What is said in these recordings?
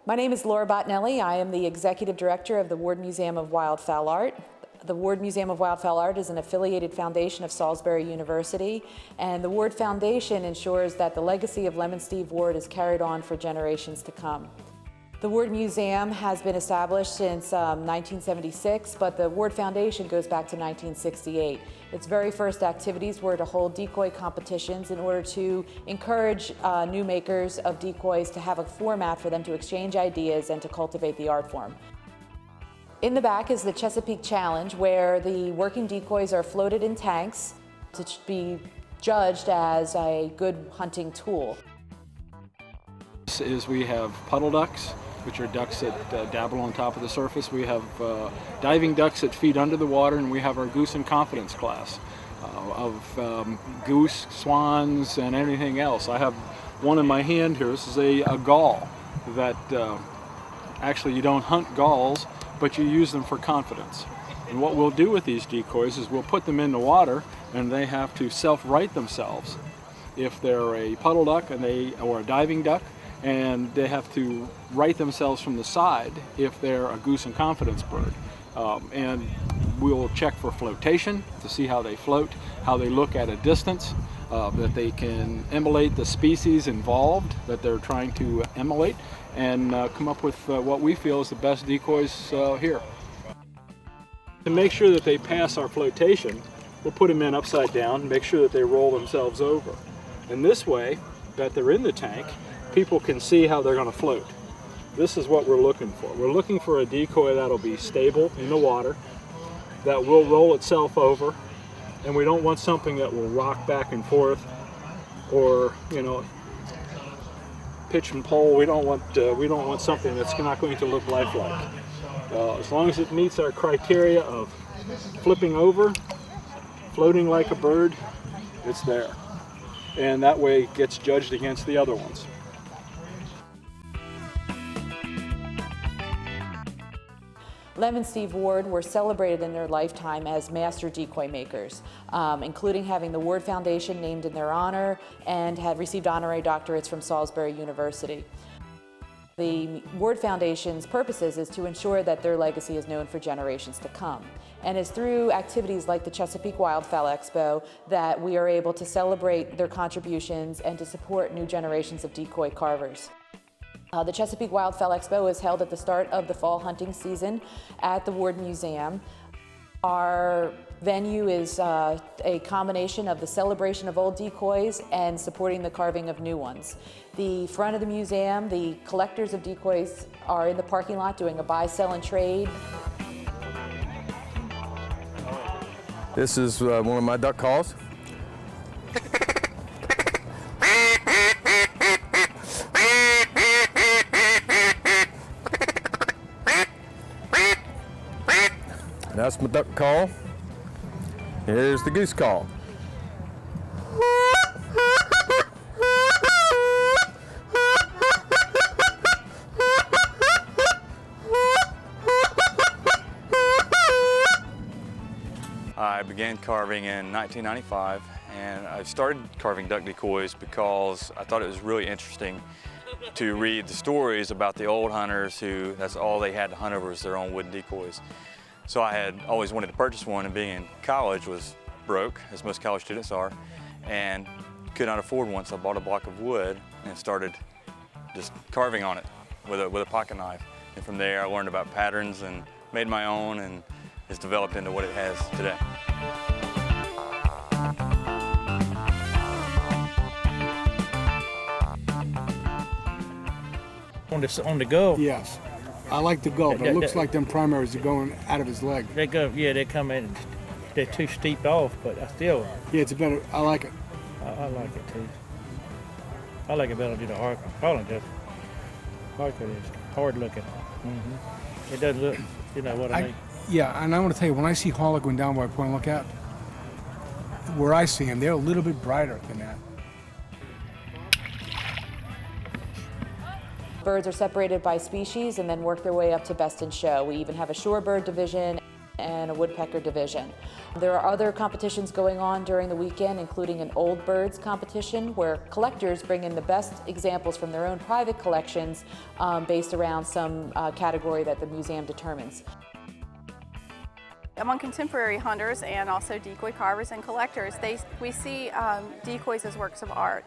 My name is Lora Bottinelli. I am the Executive Director of the Ward Museum of Wildfowl Art. The Ward Museum of Wildfowl Art is an affiliated foundation of Salisbury University, and the Ward Foundation ensures that the legacy of Lemon Steve Ward is carried on for generations to come. The Ward Museum has been established since 1976, but the Ward Foundation goes back to 1968. Its very first activities were to hold decoy competitions in order to encourage new makers of decoys to have a format for them to exchange ideas and to cultivate the art form. In the back is the Chesapeake Challenge, where the working decoys are floated in tanks to be judged as a good hunting tool. We have puddle ducks, which are ducks that dabble on top of the surface. We have diving ducks that feed under the water, and we have our goose and confidence class of goose, swans, and anything else. I have one in my hand here. This is a gull that actually you don't hunt gulls, but you use them for confidence. And what we'll do with these decoys is we'll put them in the water, and they have to self-right themselves. If they're a puddle duck or a diving duck, and they have to right themselves from the side if they're a goose and confidence bird. And we'll check for flotation to see how they float, how they look at a distance, that they can emulate the species involved that they're trying to emulate, and come up with what we feel is the best decoys here. To make sure that they pass our flotation, we'll put them in upside down and make sure that they roll themselves over. And this way, that they're in the tank, people can see how they're going to float. This is what we're looking for. We're looking for a decoy that'll be stable in the water, that will roll itself over, and we don't want something that will rock back and forth or, pitch and pull. We don't want something that's not going to look lifelike. As long as it meets our criteria of flipping over, floating like a bird, it's there. And that way it gets judged against the other ones. Lemon Steve Ward were celebrated in their lifetime as master decoy makers, including having the Ward Foundation named in their honor and have received honorary doctorates from Salisbury University. The Ward Foundation's purposes is to ensure that their legacy is known for generations to come. And it's through activities like the Chesapeake Wildfowl Expo that we are able to celebrate their contributions and to support new generations of decoy carvers. The Chesapeake Wildfowl Expo is held at the start of the fall hunting season at the Ward Museum. Our venue is a combination of the celebration of old decoys and supporting the carving of new ones. The front of the museum, the collectors of decoys are in the parking lot doing a buy, sell, and trade. This is one of my duck calls. That's my duck call. Here's the goose call. I began carving in 1995, and I started carving duck decoys because I thought it was really interesting to read the stories about the old hunters who, that's all they had to hunt over was their own wooden decoys. So I had always wanted to purchase one, and being in college was broke, as most college students are, and could not afford one, so I bought a block of wood and started just carving on it with a pocket knife. And from there I learned about patterns and made my own, and it's developed into what it has today. On the go? Yes. I like the go, but it looks like them primaries are going out of his leg. They go, yeah, they come in, they're too steep off, but I still... Yeah, it's better, I like it. I like it too. I like it better than the Harker. Probably just, Harker is hard looking. It does look, you know what I mean? Yeah, and I want to tell you, when I see Harlequin down by Point Lookout, where I see them, they're a little bit brighter than that. Birds are separated by species and then work their way up to best in show. We even have a shorebird division and a woodpecker division. There are other competitions going on during the weekend, including an old birds competition where collectors bring in the best examples from their own private collections based around some category that the museum determines. Among contemporary hunters and also decoy carvers and collectors, we see decoys as works of art.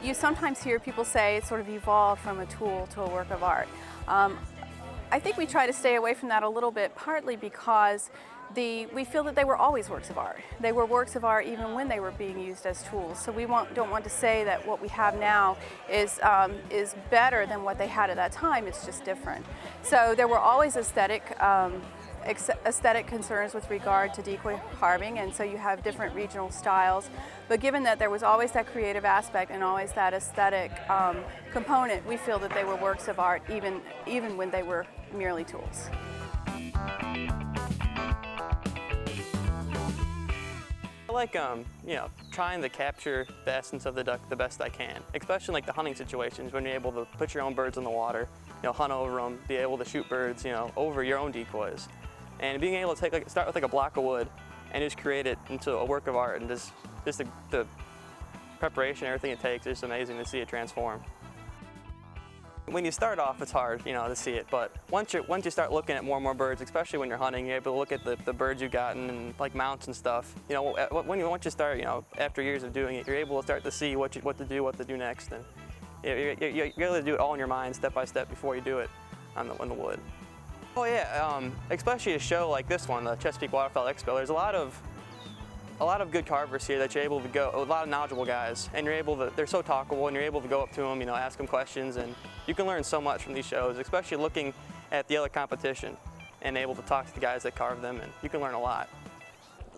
You sometimes hear people say it's sort of evolved from a tool to a work of art. I think we try to stay away from that a little bit, partly because we feel that they were always works of art. They were works of art even when they were being used as tools. So we don't want to say that what we have now is better than what they had at that time. It's just different. So there were always aesthetic concerns with regard to decoy carving, and so you have different regional styles. But given that there was always that creative aspect and always that aesthetic component, we feel that they were works of art even when they were merely tools. I like, trying to capture the essence of the duck the best I can, especially in like the hunting situations when you're able to put your own birds in the water, hunt over them, be able to shoot birds, over your own decoys. And being able to start with like a block of wood and just create it into a work of art, and just the preparation, everything it takes, is amazing to see it transform. When you start off, it's hard, to see it, but once you start looking at more and more birds, especially when you're hunting, you're able to look at the birds you've gotten and like mounts and stuff. Once you start, after years of doing it, you're able to start to see what to do next, and you're able to do it all in your mind, step by step, before you do it on the wood. Oh yeah, especially a show like this one, the Chesapeake Waterfowl Expo. There's a lot of good carvers here that you're able to go, a lot of knowledgeable guys, and they're so talkable, and you're able to go up to them, ask them questions, and you can learn so much from these shows, especially looking at the other competition and able to talk to the guys that carve them, and you can learn a lot.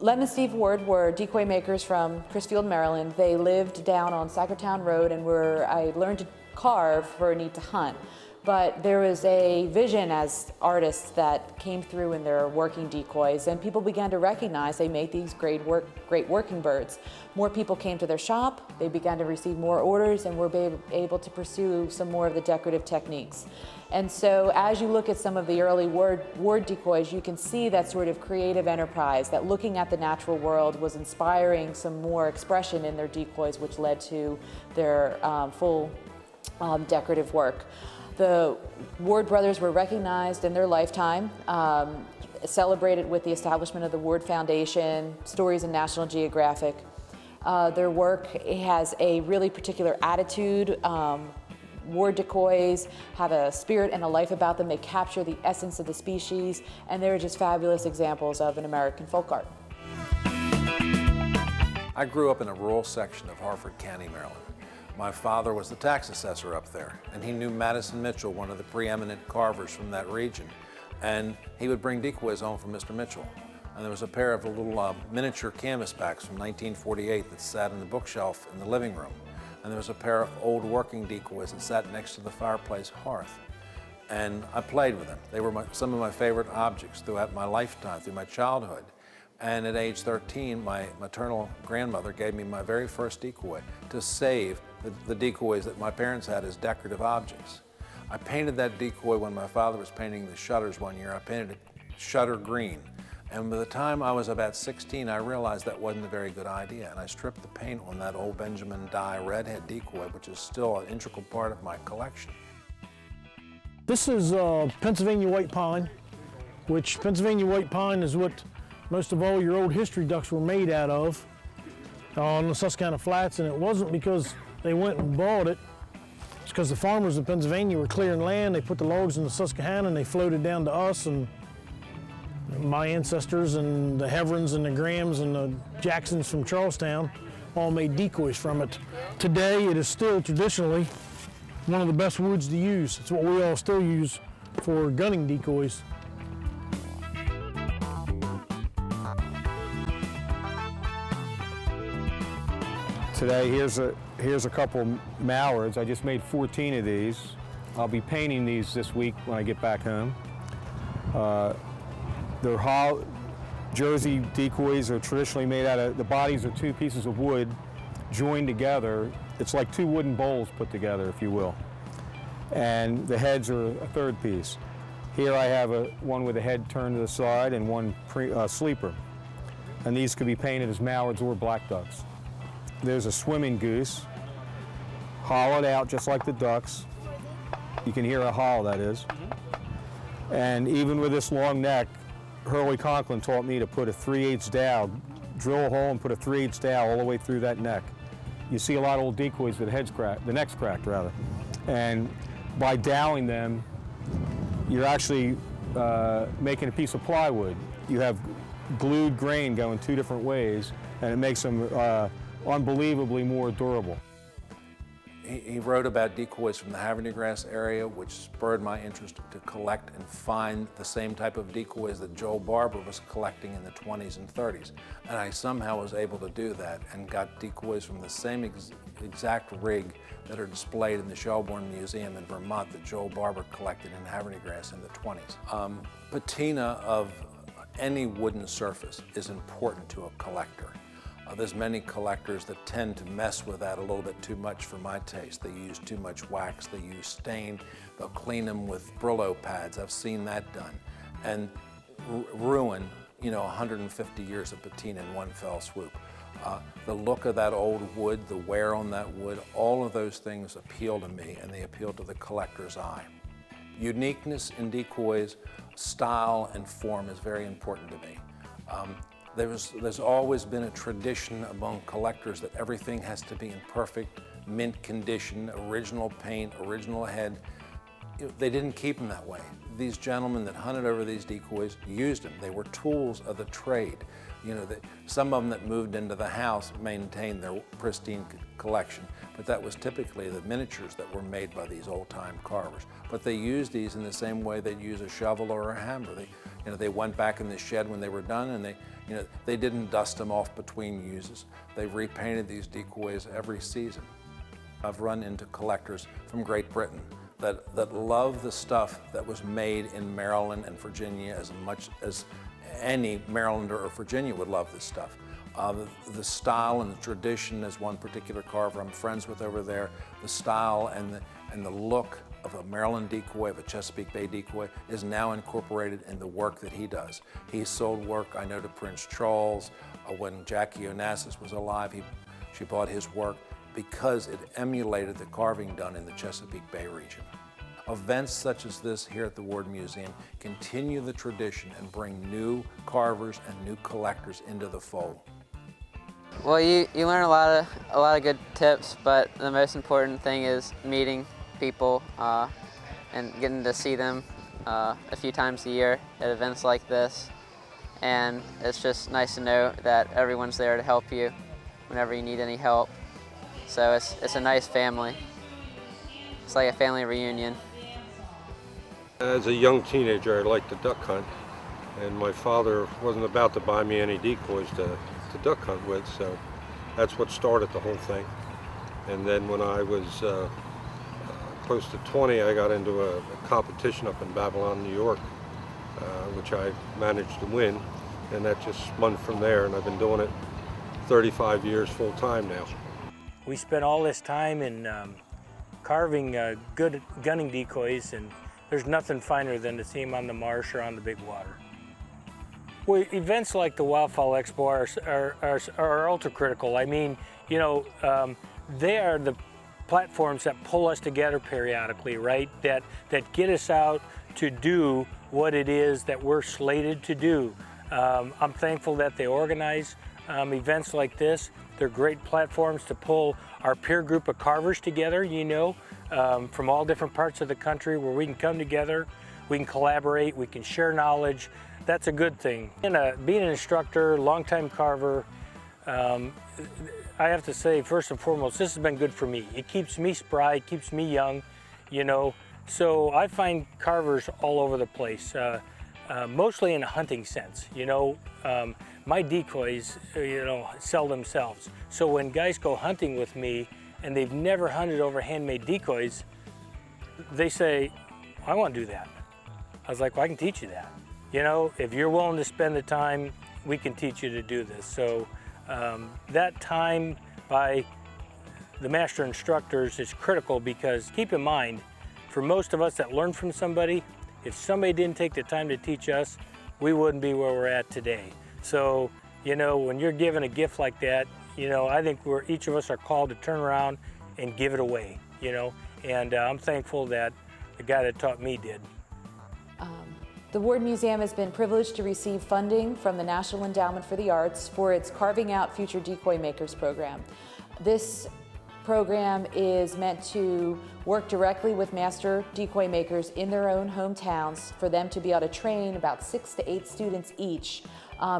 Lem and Steve Ward were decoy makers from Crisfield, Maryland. They lived down on Sacratown Road, and I learned to carve for a need to hunt. But there was a vision as artists that came through in their working decoys, and people began to recognize they made these great working birds. More people came to their shop, they began to receive more orders, and were able to pursue some more of the decorative techniques. And so as you look at some of the early ward decoys, you can see that sort of creative enterprise, that looking at the natural world was inspiring some more expression in their decoys, which led to their full decorative work. The Ward brothers were recognized in their lifetime, celebrated with the establishment of the Ward Foundation, stories in National Geographic. Their work has a really particular attitude. Ward decoys have a spirit and a life about them. They capture the essence of the species, and they're just fabulous examples of an American folk art. I grew up in a rural section of Harford County, Maryland. My father was the tax assessor up there, and he knew Madison Mitchell, one of the preeminent carvers from that region, and he would bring decoys home from Mr. Mitchell. And there was a pair of little miniature canvasbacks from 1948 that sat in the bookshelf in the living room, and there was a pair of old working decoys that sat next to the fireplace hearth. And I played with them. They were some of my favorite objects throughout my lifetime, through my childhood. And at age 13, my maternal grandmother gave me my very first decoy to save the decoys that my parents had as decorative objects. I painted that decoy when my father was painting the shutters one year. I painted it shutter green. And by the time I was about 16, I realized that wasn't a very good idea. And I stripped the paint on that old Benjamin Dye redhead decoy, which is still an integral part of my collection. This is Pennsylvania white pine, which Pennsylvania white pine is what most of all your old history ducks were made out of on the Susquehanna Flats, and it wasn't because they went and bought it. It's because the farmers of Pennsylvania were clearing land. They put the logs in the Susquehanna and they floated down to us, and my ancestors and the Heverons and the Grahams and the Jacksons from Charlestown all made decoys from it. Today it is still traditionally one of the best woods to use. It's what we all still use for gunning decoys. Today, here's a couple mallards. I just made 14 of these. I'll be painting these this week when I get back home. They're Jersey decoys are traditionally made out of, the bodies are two pieces of wood joined together. It's like two wooden bowls put together, if you will. And the heads are a third piece. Here I have one with the head turned to the side and one sleeper. and these could be painted as mallards or black ducks. There's a swimming goose, hollowed out just like the ducks. You can hear how hollow that is. And even with this long neck, Hurley Conklin taught me to put a 3/8 dowel, drill a hole and put a 3/8 dowel all the way through that neck. You see a lot of old decoys with the necks cracked rather. And by doweling them, you're actually making a piece of plywood. You have glued grain going 2 different ways, and it makes them unbelievably more durable. He wrote about decoys from the Havre de Grace area, which spurred my interest to collect and find the same type of decoys that Joel Barber was collecting in the 20s and 30s. And I somehow was able to do that and got decoys from the same exact rig that are displayed in the Shelbourne Museum in Vermont that Joel Barber collected in Havre de Grace in the 20s. Patina of any wooden surface is important to a collector. There's many collectors that tend to mess with that a little bit too much for my taste. They use too much wax, they use stain, they'll clean them with Brillo pads. I've seen that done. And ruin, 150 years of patina in one fell swoop. The look of that old wood, the wear on that wood, all of those things appeal to me, and they appeal to the collector's eye. Uniqueness in decoys, style and form is very important to me. There's always been a tradition among collectors that everything has to be in perfect mint condition, original paint, original head. They didn't keep them that way. These gentlemen that hunted over these decoys used them. They were tools of the trade. Some of them that moved into the house maintained their pristine collection, but that was typically the miniatures that were made by these old-time carvers. But they used these in the same way they'd use a shovel or a hammer. They went back in the shed when they were done, and they didn't dust them off between uses. They repainted these decoys every season. I've run into collectors from Great Britain that love the stuff that was made in Maryland and Virginia as much as any Marylander or Virginia would love this stuff. The style and the tradition, as one particular carver I'm friends with over there, the style and the look of a Maryland decoy, of a Chesapeake Bay decoy, is now incorporated in the work that he does. He sold work, I know, to Prince Charles. When Jackie Onassis was alive, she bought his work because it emulated the carving done in the Chesapeake Bay region. Events such as this here at the Ward Museum continue the tradition and bring new carvers and new collectors into the fold. Well, you learn a lot of good tips, but the most important thing is meeting people and getting to see them a few times a year at events like this. And it's just nice to know that everyone's there to help you whenever you need any help. So it's a nice family. It's like a family reunion. As a young teenager, I liked to duck hunt, and my father wasn't about to buy me any decoys to duck hunt with, so that's what started the whole thing. And then when I was close to 20, I got into a competition up in Babylon, New York, which I managed to win, and that just spun from there, and I've been doing it 35 years full time now. We spent all this time in carving good gunning decoys, and there's nothing finer than to see them on the marsh or on the big water. Well, events like the Wildfowl Expo are ultra critical. I mean, they are the platforms that pull us together periodically, right? That get us out to do what it is that we're slated to do. I'm thankful that they organize events like this. They're great platforms to pull our peer group of carvers together, from all different parts of the country, where we can come together, we can collaborate, we can share knowledge. That's a good thing. Being an instructor, longtime carver, I have to say, first and foremost, this has been good for me. It keeps me spry, it keeps me young, So I find carvers all over the place, mostly in a hunting sense. My decoys, sell themselves. So when guys go hunting with me and they've never hunted over handmade decoys, they say, I want to do that. I was like, well, I can teach you that. If you're willing to spend the time, we can teach you to do this. So that time by the master instructors is critical, because keep in mind, for most of us that learn from somebody, if somebody didn't take the time to teach us, we wouldn't be where we're at today. So You know, when you're given a gift like that, you know, I think each of us are called to turn around and give it away, you know, and I'm thankful that the guy that taught me did. The Ward Museum has been privileged to receive funding from the National Endowment for the Arts for its Carving Out Future Decoy Makers program. This program is meant to work directly with master decoy makers in their own hometowns for them to be able to train about 6 to 8 students each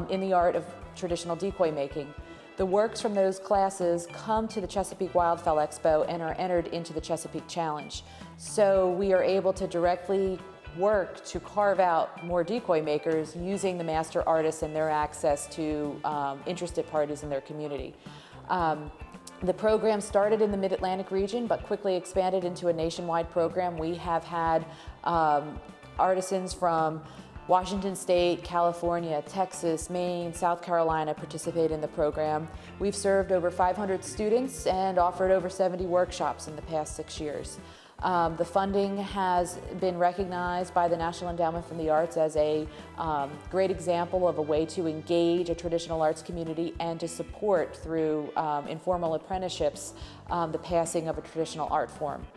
in the art of traditional decoy making. The works from those classes come to the Chesapeake Wildfowl Expo and are entered into the Chesapeake Challenge. So we are able to directly work to carve out more decoy makers using the master artists and their access to interested parties in their community. The program started in the Mid-Atlantic region but quickly expanded into a nationwide program. We have had artisans from Washington State, California, Texas, Maine, South Carolina participate in the program. We've served over 500 students and offered over 70 workshops in the past 6 years. The funding has been recognized by the National Endowment for the Arts as a great example of a way to engage a traditional arts community and to support through informal apprenticeships the passing of a traditional art form.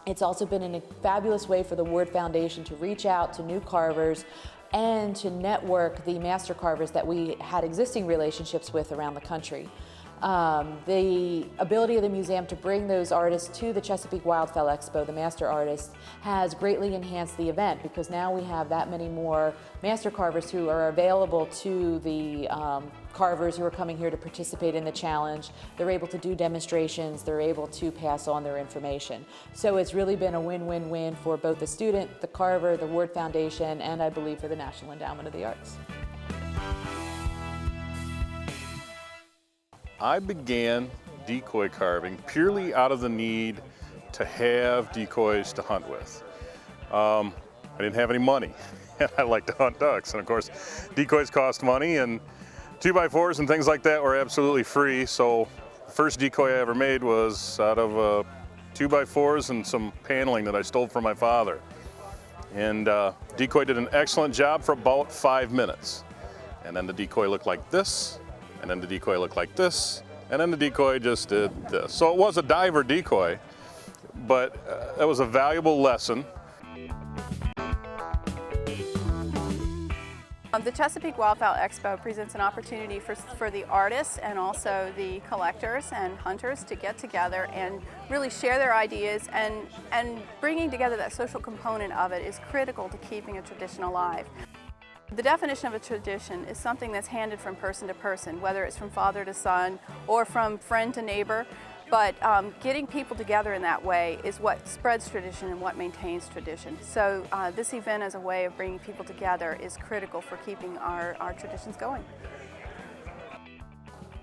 It's also been a fabulous way for the Ward Foundation to reach out to new carvers and to network the master carvers that we had existing relationships with around the country. The ability of the museum to bring those artists to the Chesapeake Wildfowl Expo, the master artists, has greatly enhanced the event because now we have that many more master carvers who are available to the carvers who are coming here to participate in the challenge. They're able to do demonstrations, they're able to pass on their information. So it's really been a win-win-win for both the student, the carver, the Ward Foundation, and I believe for the National Endowment of the Arts. I began decoy carving purely out of the need to have decoys to hunt with. I didn't have any money, and I like to hunt ducks, and of course decoys cost money, and 2x4s and things like that were absolutely free, so the first decoy I ever made was out of 2x4s and some paneling that I stole from my father. And decoy did an excellent job for about 5 minutes. And then the decoy looked like this, and then the decoy looked like this, and then the decoy just did this. So it was a diver decoy, but that was a valuable lesson. The Chesapeake Wildfowl Expo presents an opportunity for the artists and also the collectors and hunters to get together and really share their ideas, and bringing together that social component of it is critical to keeping a tradition alive. The definition of a tradition is something that's handed from person to person, whether it's from father to son or from friend to neighbor. But getting people together in that way is what spreads tradition and what maintains tradition. So this event as a way of bringing people together is critical for keeping our traditions going.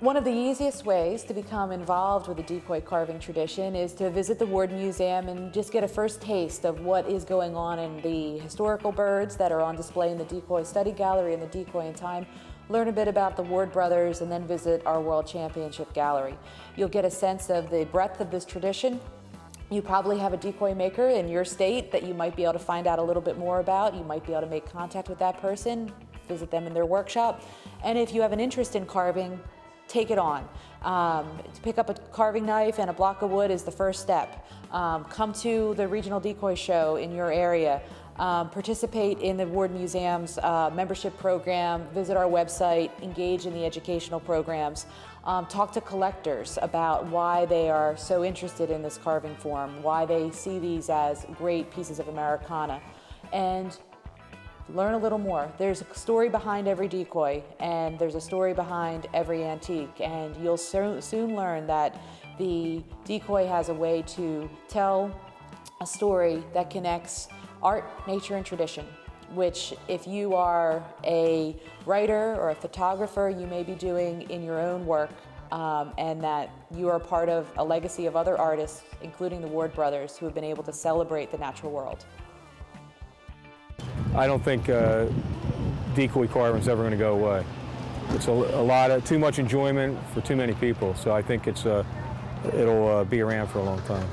One of the easiest ways to become involved with the decoy carving tradition is to visit the Ward Museum and just get a first taste of what is going on in the historical birds that are on display in the Decoy Study Gallery and the Decoy in Time. Learn a bit about the Ward brothers and then visit our World Championship Gallery. You'll get a sense of the breadth of this tradition. You probably have a decoy maker in your state that you might be able to find out a little bit more about. You might be able to make contact with that person, visit them in their workshop. And if you have an interest in carving, take it on. To pick up a carving knife and a block of wood is the first step. Come to the regional decoy show in your area. Participate in the Ward Museum's membership program, visit our website, engage in the educational programs, talk to collectors about why they are so interested in this carving form, why they see these as great pieces of Americana, and learn a little more. There's a story behind every decoy, and there's a story behind every antique, and you'll soon learn that the decoy has a way to tell a story that connects art, nature, and tradition, which if you are a writer or a photographer, you may be doing in your own work, and that you are part of a legacy of other artists, including the Ward brothers, who have been able to celebrate the natural world. I don't think decoy carving is ever going to go away. It's a lot of too much enjoyment for too many people, so I think it'll be around for a long time.